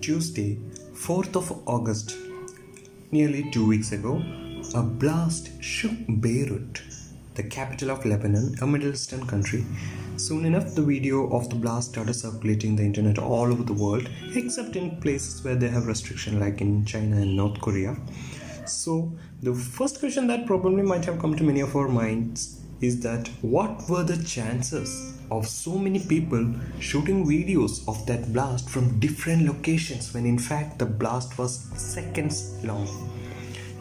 Tuesday, 4th of August, nearly 2 weeks ago, a blast shook Beirut, the capital of Lebanon, a Middle Eastern country. Soon enough, the video of the blast started circulating the internet all over the world, except in places where they have restriction like in China and North Korea. So, the first question that probably might have come to many of our minds is that what were the chances of so many people shooting videos of that blast from different locations when in fact the blast was seconds long?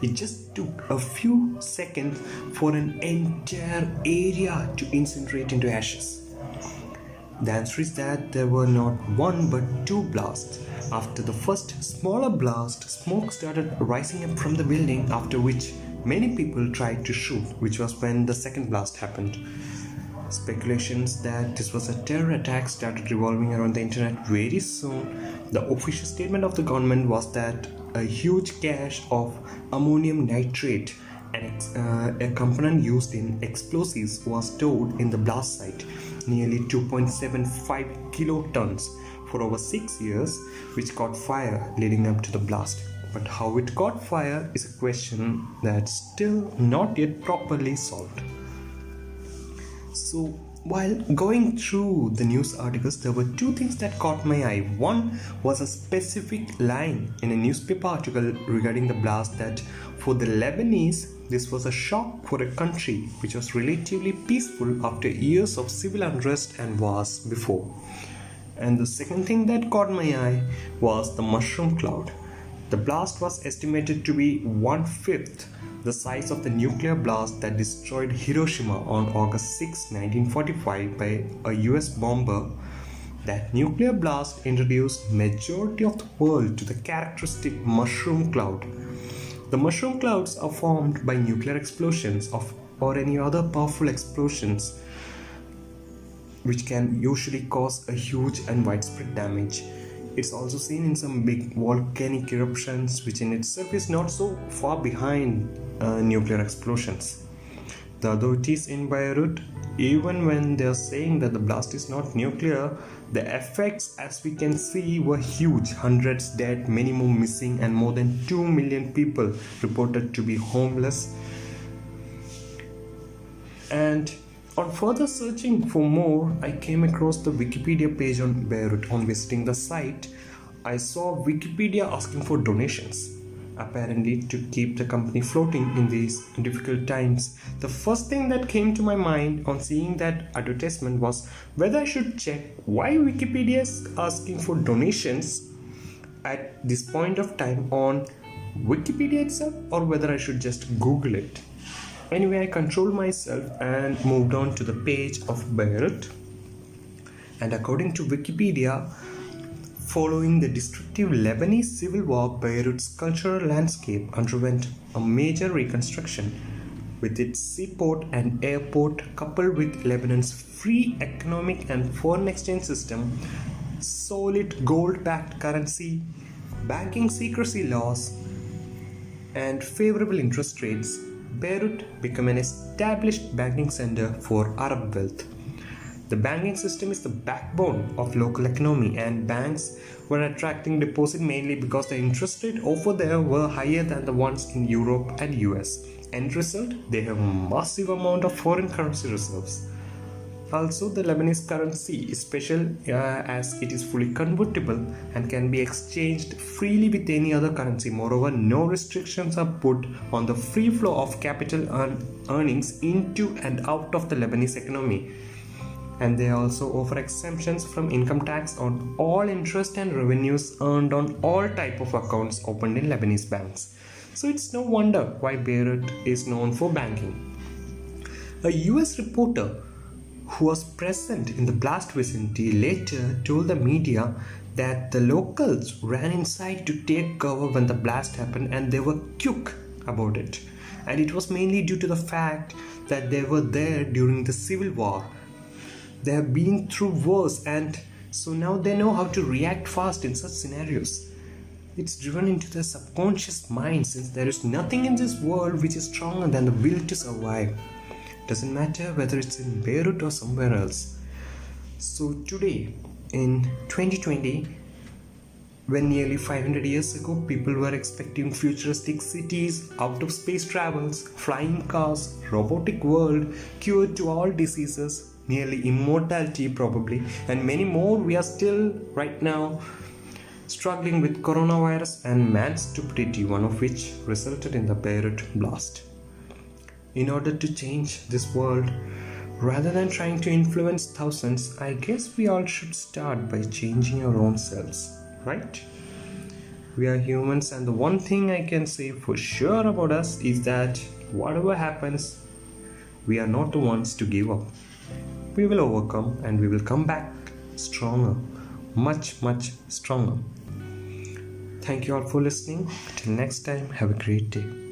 It just took a few seconds for an entire area to incinerate into ashes. The answer is that there were not one but two blasts. After the first smaller blast, smoke started rising up from the building, after which many people tried to shoot, which was when the second blast happened. Speculations that this was a terror attack started revolving around the internet very soon. The official statement of the government was that a huge cache of ammonium nitrate, a component used in explosives, was stored in the blast site, nearly 2.75 kilotons, for over 6 years, which caught fire leading up to the blast. But how it caught fire is a question that's still not yet properly solved. So, while going through the news articles, there were two things that caught my eye. One was a specific line in a newspaper article regarding the blast that for the Lebanese, this was a shock for a country which was relatively peaceful after years of civil unrest and wars before. And the second thing that caught my eye was the mushroom cloud. The blast was estimated to be 1/5 the size of the nuclear blast that destroyed Hiroshima on August 6, 1945 by a US bomber. That nuclear blast introduced majority of the world to the characteristic mushroom cloud. The mushroom clouds are formed by nuclear explosions or any other powerful explosions, which can usually cause a huge and widespread damage. It's also seen in some big volcanic eruptions, which in itself is not so far behind nuclear explosions. The authorities in Beirut, even when they are saying that the blast is not nuclear, the effects, as we can see, were huge. Hundreds dead, many more missing, and more than 2 million people reported to be homeless. And on further searching for more, I came across the Wikipedia page on Beirut. On visiting the site, I saw Wikipedia asking for donations, apparently to keep the company floating in these difficult times. The first thing that came to my mind on seeing that advertisement was whether I should check why Wikipedia is asking for donations at this point of time on Wikipedia itself, or whether I should just Google it. Anyway, I controlled myself and moved on to the page of Beirut. And according to Wikipedia, following the destructive Lebanese civil war, Beirut's cultural landscape underwent a major reconstruction, with its seaport and airport coupled with Lebanon's free economic and foreign exchange system, solid gold-backed currency, banking secrecy laws, and favorable interest rates. Beirut became an established banking center for Arab wealth. The banking system is the backbone of local economy, and banks were attracting deposit mainly because the interest rate over there were higher than the ones in Europe and US. End result, they have a massive amount of foreign currency reserves. Also, the Lebanese currency is special as it is fully convertible and can be exchanged freely with any other currency. Moreover, no restrictions are put on the free flow of capital earnings into and out of the Lebanese economy. And they also offer exemptions from income tax on all interest and revenues earned on all type of accounts opened in Lebanese banks. So it's no wonder why Beirut is known for banking. A US reporter who was present in the blast vicinity later told the media that the locals ran inside to take cover when the blast happened, and they were quick about it. And it was mainly due to the fact that they were there during the civil war. They have been through wars, and so now they know how to react fast in such scenarios. It's driven into their subconscious mind, since there is nothing in this world which is stronger than the will to survive. Doesn't matter whether it's in Beirut or somewhere else. So today, in 2020, When nearly 500 years ago people were expecting futuristic cities, out of space travels, flying cars, robotic world, cure to all diseases, nearly immortality probably, and many more, we are still right now struggling with coronavirus and man's stupidity, one of which resulted in the Beirut blast. In order to change this world, rather than trying to influence thousands, I guess we all should start by changing our own selves, right? We are humans, and the one thing I can say for sure about us is that whatever happens, we are not the ones to give up. We will overcome and we will come back stronger, much, much stronger. Thank you all for listening. Till next time, have a great day.